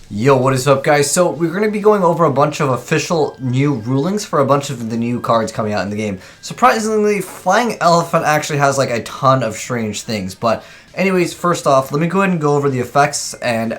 Yo, what is up, guys? So we're going to be going over a bunch of official new rulings for a bunch of the new cards coming out in the game. Surprisingly, Flying Elephant actually has like a ton of strange things. But anyways, first off, let me go ahead and go over the effects. And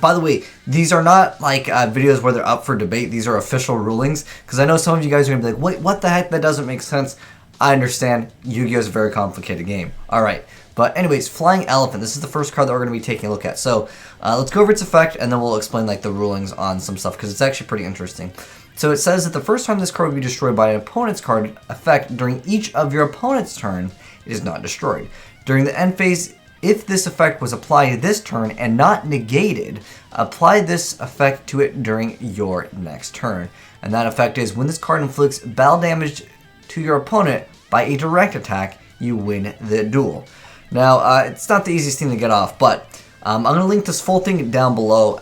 by the way, these are not like videos where they're up for debate. These are official rulings. Because I know some of you guys are going to be like, wait, what the heck? That doesn't make sense. I understand. Yu-Gi-Oh is a very complicated game. Alright. But anyways, Flying Elephant, this is the first card that we're going to be taking a look at. So let's go over its effect, and then we'll explain like the rulings on some stuff, because it's actually pretty interesting. So it says that the first time this card will be destroyed by an opponent's card effect during each of your opponent's turn, it is not destroyed. During the end phase, if this effect was applied this turn and not negated, apply this effect to it during your next turn. And that effect is when this card inflicts battle damage to your opponent by a direct attack, you win the duel. Now, it's not the easiest thing to get off, but I'm going to link this full thing down below.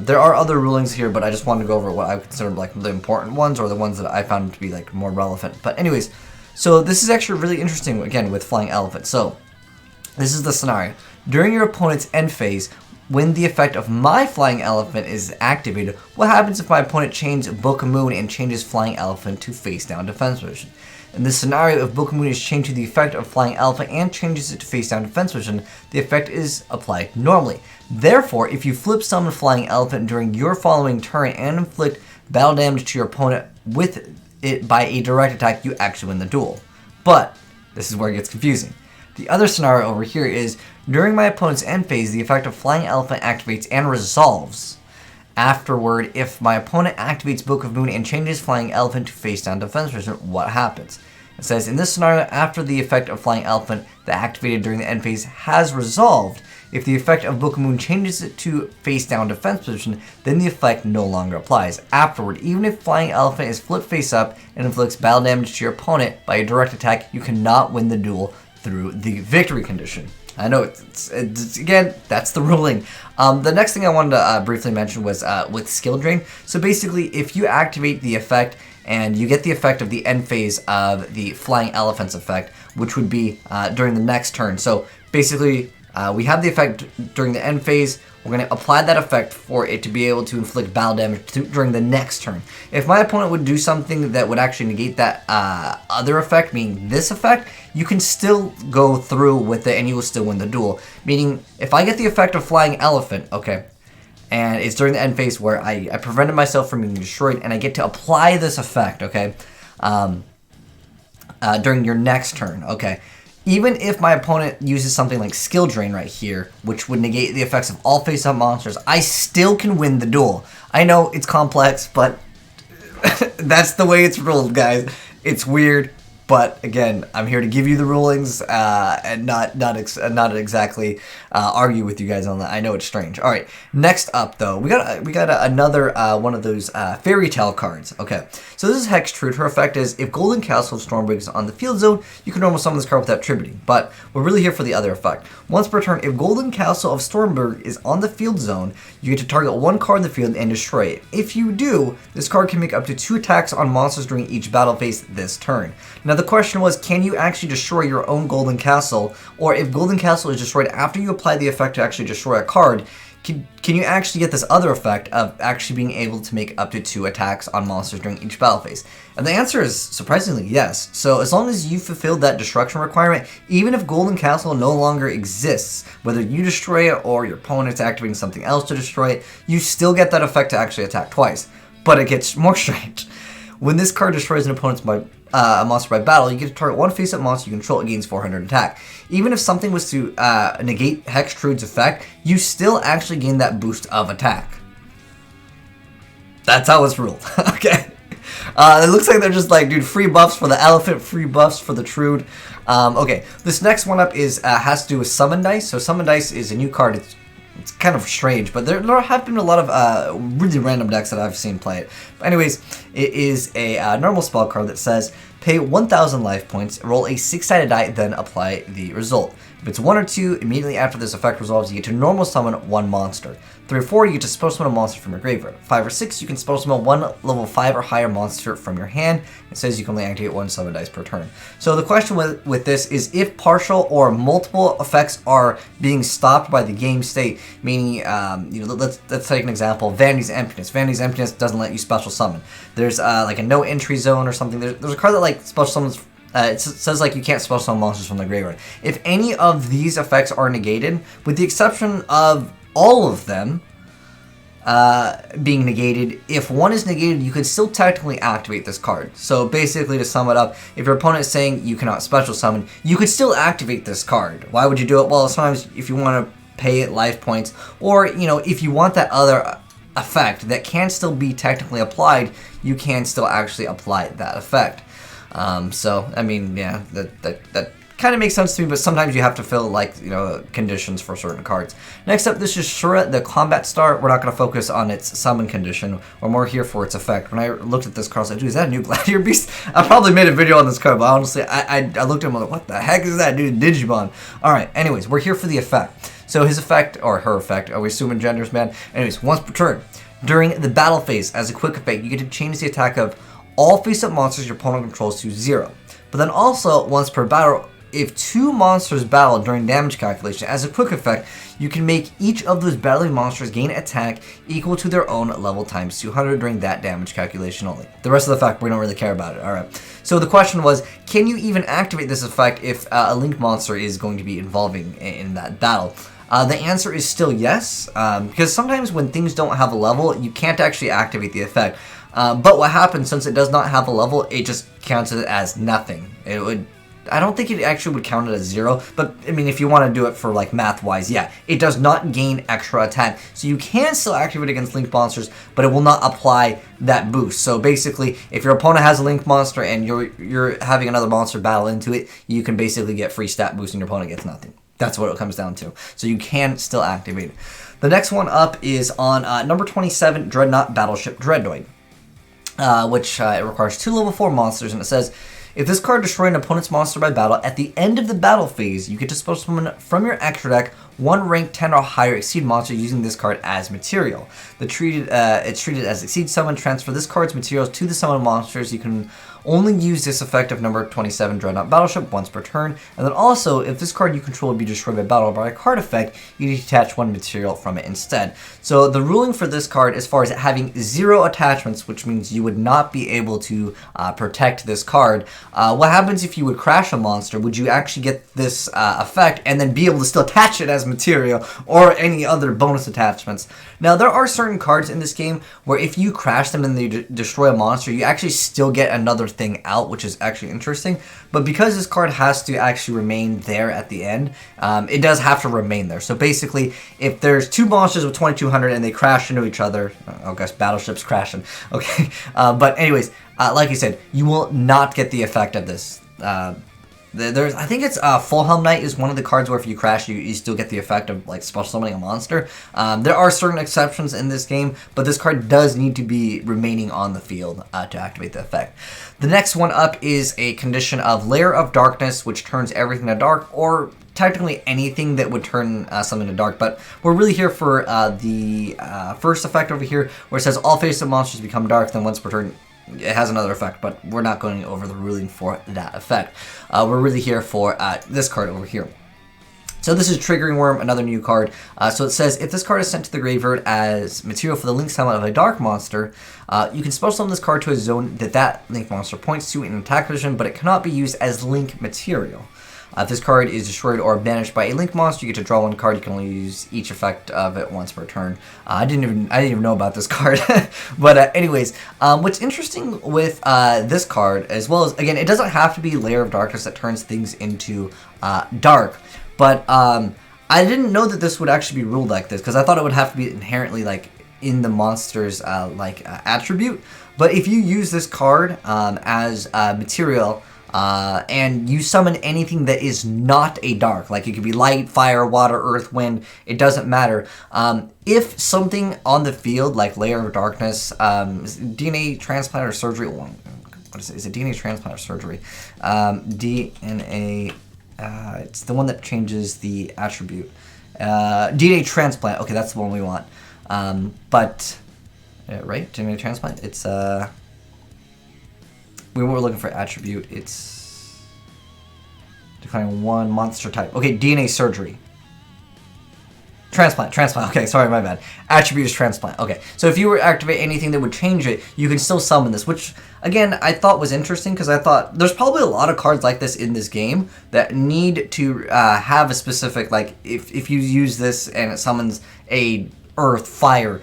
There are other rulings here, but I just wanted to go over what I consider like the important ones, or the ones that I found to be like more relevant. But anyways, so this is actually really interesting, again, with Flying Elephant. So this is the scenario. During your opponent's end phase, when the effect of my Flying Elephant is activated, what happens if my opponent chains Book of Moon and changes Flying Elephant to face down defense position? In this scenario, if Book of Moon is changed to the effect of Flying Elephant and changes it to face down defense position, the effect is applied normally. Therefore, if you flip summon Flying Elephant during your following turn and inflict battle damage to your opponent with it by a direct attack, you actually win the duel. But this is where it gets confusing. The other scenario over here is, during my opponent's end phase, the effect of Flying Elephant activates and resolves. Afterward, if my opponent activates Book of Moon and changes Flying Elephant to face down defense position, what happens? It says, in this scenario, after the effect of Flying Elephant that activated during the end phase has resolved, if the effect of Book of Moon changes it to face down defense position, then the effect no longer applies. Afterward, even if Flying Elephant is flipped face up and inflicts battle damage to your opponent by a direct attack, you cannot win the duel through the victory condition. I know, it's again, that's the ruling. The next thing I wanted to briefly mention was with Skill Drain. So basically, if you activate the effect and you get the effect of the end phase of the Flying Elephant's effect, which would be during the next turn. So basically, we have the effect during the end phase. We're going to apply that effect for it to be able to inflict battle damage during the next turn. If my opponent would do something that would actually negate that other effect, meaning this effect, you can still go through with it and you will still win the duel. Meaning, if I get the effect of Flying Elephant, okay, and it's during the end phase where I prevented myself from being destroyed, and I get to apply this effect, okay, during your next turn, okay, even if my opponent uses something like Skill Drain right here, which would negate the effects of all face-up monsters, I still can win the duel. I know it's complex, but that's the way it's ruled, guys. It's weird, but again, I'm here to give you the rulings and not exactly argue with you guys on that. I know it's strange. All right, next up though, we got another one of those fairy tale cards. Okay, so this is Hexe Trude. Her effect is, if Golden Castle of Stormbreak is on the field zone, you can normal summon this card without tributing. But we're really here for the other effect. Once per turn, if Golden Castle of Stormbreak is on the field zone, you get to target one card in the field and destroy it. If you do, this card can make up to 2 attacks on monsters during each battle phase this turn. Now the question was, can you actually destroy your own Golden Castle? Or if Golden Castle is destroyed after you apply the effect to actually destroy a card, can you actually get this other effect of actually being able to make up to 2 attacks on monsters during each battle phase? And the answer is surprisingly yes. So as long as you fulfilled that destruction requirement, even if Golden Castle no longer exists, whether you destroy it or your opponent's activating something else to destroy it, you still get that effect to actually attack twice. But it gets more strange. When this card destroys an opponent's monster by battle, you get to target one face-up monster you control. It gains 400 attack. Even if something was to negate Hexe Trude's effect, you still actually gain that boost of attack. That's how it's ruled. Okay. It looks like they're just like, dude, free buffs for the elephant, free buffs for the Trude. Okay, this next one up is has to do with Summon Dice. So Summon Dice is a new card. It's kind of strange, but there have been a lot of really random decks that I've seen play it. But anyways, it is a normal spell card that says, pay 1,000 life points, roll a 6-sided die, then apply the result. If it's 1 or 2, immediately after this effect resolves, you get to normal summon 1 monster. 3 or 4, you get to spell summon a monster from your graveyard. 5 or 6, you can spell summon one level 5 or higher monster from your hand. It says you can only activate 1 summon dice per turn. So the question with this is if partial or multiple effects are being stopped by the game state, meaning, let's take an example, Vanity's Emptiness. Vanity's Emptiness doesn't let you special summon. There's like a no entry zone or something. There's a card that like special summons. It says like you can't special summon monsters from the graveyard. If any of these effects are negated, with the exception of all of them being negated, if one is negated, you can still technically activate this card. So basically, to sum it up, if your opponent is saying you cannot special summon, you could still activate this card. Why would you do it? Well, sometimes if you want to pay it life points, or if you want that other effect that can still be technically applied, you can still actually apply that effect. So I mean, yeah, that kind of makes sense to me, but sometimes you have to fill like conditions for certain cards. Next up, this is Shura, the combat star. We're not going to focus on its summon condition. We're more here for its effect. When I looked at this card, I was like, dude, is that a new Gladiator Beast? I probably made a video on this card, but honestly, I looked at him like, what the heck is that, dude? Digimon. All right. Anyways, we're here for the effect. So his effect, or her effect, are we assuming genders, man? Anyways, once per turn, during the battle phase, as a quick effect, you get to change the attack of all face-up monsters your opponent controls to 0. But then also, once per battle, if 2 monsters battle during damage calculation, as a quick effect, you can make each of those battling monsters gain attack equal to their own level times 200 during that damage calculation only. The rest of the effect, we don't really care about it. Alright. So the question was, can you even activate this effect if a link monster is going to be involving in that battle? The answer is still yes, because sometimes when things don't have a level, you can't actually activate the effect. But what happens, since it does not have a level, it just counts it as nothing. I don't think it actually would count it as 0, but I mean, if you want to do it for like math-wise, yeah, it does not gain extra attack. So you can still activate against link monsters, but it will not apply that boost. So basically, if your opponent has a link monster and you're having another monster battle into it, you can basically get free stat boost and your opponent gets nothing. That's what it comes down to. So you can still activate it. The next one up is on number 27, Dreadnought Battleship Dreadnoid, which it requires 2 level 4 monsters, and it says, if this card destroys an opponent's monster by battle, at the end of the battle phase, you get to special summon from your extra deck 1 rank 10 or higher Exceed monster using this card as material. It's treated as Exceed summon. Transfer this card's materials to the summon monsters. You can only use this effect of number 27 Dreadnought Battleship once per turn. And then also, if this card you control would be destroyed by battle by a card effect, you detach 1 material from it instead. So the ruling for this card, as far as it having 0 attachments, which means you would not be able to protect this card, what happens if you would crash a monster? Would you actually get this effect and then be able to still attach it as material or any other bonus attachments? Now, there are certain cards in this game where if you crash them and they destroy a monster, you actually still get another thing out, which is actually interesting. But because this card has to actually remain there at the end, it does have to remain there. So basically, if there's 2 monsters with 2200 and they crash into each other, oh gosh, Battleship's crashing, okay. But anyways, like I said, you will not get the effect of this. I think it's Full-Helm Knight is one of the cards where if you crash, you still get the effect of like special summoning a monster. There are certain exceptions in this game, but this card does need to be remaining on the field to activate the effect. The next one up is a condition of Layer of Darkness, which turns everything to dark, or technically anything that would turn something to dark, but we're really here for the first effect over here, where it says all face-up monsters become dark, then once per turn it has another effect, but we're not going over the ruling for that effect. We're really here for this card over here. So this is Triggering Worm, another new card. So it says, if this card is sent to the graveyard as material for the link summon of a dark monster, you can special summon this card to a zone that link monster points to in attack position, but it cannot be used as link material. If this card is destroyed or banished by a link monster, you get to draw 1 card. You can only use each effect of it once per turn. I didn't even know about this card. But anyways, what's interesting with this card, as well as, again, it doesn't have to be Layer of Darkness that turns things into dark. But I didn't know that this would actually be ruled like this, because I thought it would have to be inherently like in the monster's attribute. But if you use this card as material, and you summon anything that is not a dark, like it could be light, fire, water, earth, wind, it doesn't matter. If something on the field, like Layer of Darkness, DNA transplant or surgery, what is it? Is it DNA transplant or surgery? DNA, it's the one that changes the attribute. DNA transplant, okay, that's the one we want. But right, genetic transplant. It's we were looking for attribute. It's declaring one monster type. Okay, DNA surgery. Transplant. Okay, sorry, my bad. Attribute is transplant. Okay, so if you were to activate anything that would change it, you can still summon this, which, again, I thought was interesting because I thought there's probably a lot of cards like this in this game that need to have a specific, like, if you use this and it summons a earth, fire,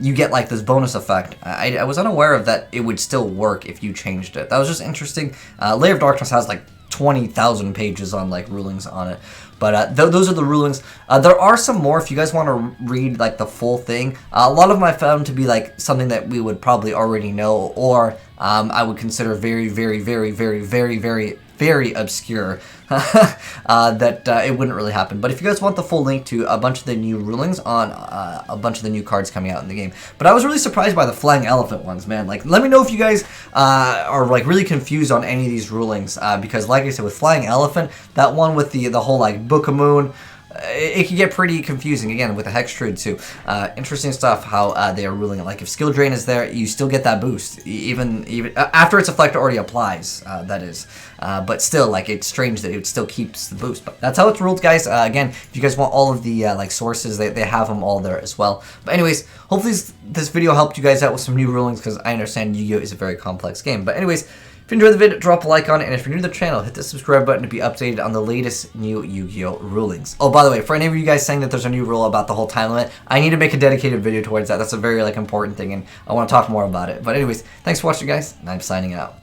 you get, like, this bonus effect. I was unaware of that it would still work if you changed it. That was just interesting. Layer of Darkness has, like, 20,000 pages on, like, rulings on it. But those are the rulings. There are some more if you guys want to read like the full thing. A lot of them I found to be like something that we would probably already know, or I would consider very, very, very, very, very, very, very obscure. That it wouldn't really happen. But if you guys want the full link to a bunch of the new rulings on a bunch of the new cards coming out in the game. But I was really surprised by the flying elephant ones, man. Like, let me know if you guys are like really confused on any of these rulings, because like I said, with flying elephant, that one with the whole like Book of Moon, it can get pretty confusing, again, with the Hex Druid too. Interesting stuff how they are ruling it. Like, if Skill Drain is there, you still get that boost, even after its effect already applies, that is. But still, like, it's strange that it still keeps the boost. But that's how it's ruled, guys. Again, if you guys want all of the, like, sources, they have them all there as well. But anyways, hopefully this video helped you guys out with some new rulings, because I understand Yu-Gi-Oh! Is a very complex game. But anyways, if you enjoyed the video, drop a like on it, and if you're new to the channel, hit the subscribe button to be updated on the latest new Yu-Gi-Oh! Rulings. Oh, by the way, for any of you guys saying that there's a new rule about the whole time limit, I need to make a dedicated video towards that. That's a very, like, important thing, and I want to talk more about it. But anyways, thanks for watching, guys, and I'm signing out.